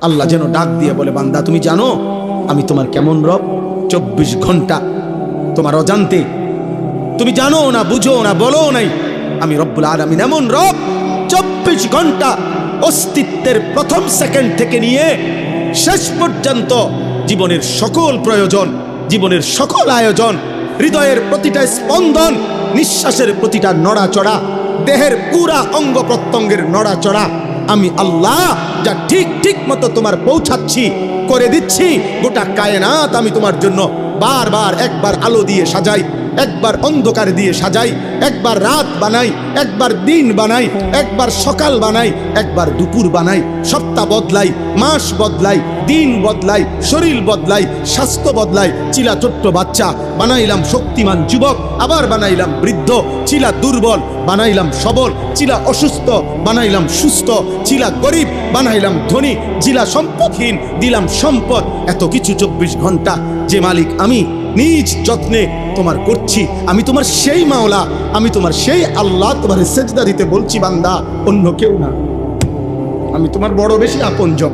আল্লাহ যেন ডাক দিয়ে বলে, বান্দা তুমি জানো আমি তোমার কেমন রব? 24 ঘন্টা তোমার অজান্তে, তুমি জানো না, বুঝো না, বলো নাই, আমি রব্বুল আলামিন এমন রব 24 ঘন্টা অস্তিত্বের প্রথম সেকেন্ড থেকে নিয়ে শেষ পর্যন্ত জীবনের সকল প্রয়োজন, জীবনের সকল আয়োজন, হৃদয়ের প্রতিটা স্পন্দন, নিঃশ্বাসের প্রতিটা নড়াচড়া, দেহের পুরা অঙ্গ প্রত্যঙ্গের নড়াচড়া আমি আল্লাহ যা ঠিক ঠিক মতো তোমার পৌঁছাচ্ছি, করে দিচ্ছি। গোটা কায়নাত আমি তোমার জন্য বারবার, একবার আলো দিয়ে সাজাই, একবার অন্ধকার দিয়ে সাজাই, একবার রাত বানাই, একবার দিন বানাই, একবার সকাল বানাই, একবার দুপুর বানাই, সপ্তাহ বদলাই, মাস বদলাই, দিন বদলাই, শরীর বদলাই, স্বাস্থ্য বদলাই। চিলা ছোট্ট বাচ্চা বানাইলাম শক্তিমান যুবক, আবার বানাইলাম বৃদ্ধ, চিলা দুর্বল বানাইলাম সবল, চিলা অসুস্থ বানাইলাম সুস্থ, চিলা গরিব বানাইলাম ধনী, চিলা সম্পদহীন দিলাম সম্পদ। এত কিছু 24 ঘন্টা যে মালিক আমি নিজ যত্নে তোমার করছি। আমি তোমার সেই মাওলা, আমি তোমার সেই আল্লাহ। তোমার সেজদা দিতে বলছি বান্দা, অন্য কেউ না। আমি তোমার বড় বেশি আপনজন।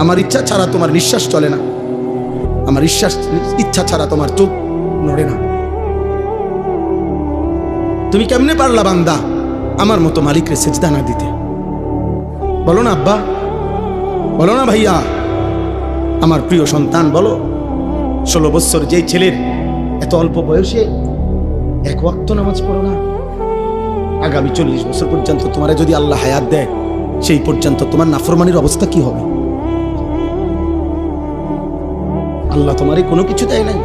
আমার ইচ্ছা ছাড়া তোমার নিঃশ্বাস চলে না, আমার ইচ্ছা ছাড়া তোমার চোখ নড়ে না। তুমি কেমনে পারলা বান্দা আমার মতো মালিকরে সেজদা না দিতে? বলো না আব্বা, বলো না ভাইয়া, আমার প্রিয় সন্তান বলো। 16 বছর যেই ছেলের এত অল্প বয়সে এক ওয়াক্ত নামাজ পড়ো না, আগামী 40 বছর পর্যন্ত তোমারে যদি আল্লাহ হায়াত দেয়, সেই পর্যন্ত তোমার নাফরমানির অবস্থা কি হবে? আল্লাহ তোমারে কোনো কিছু দেয় নাই।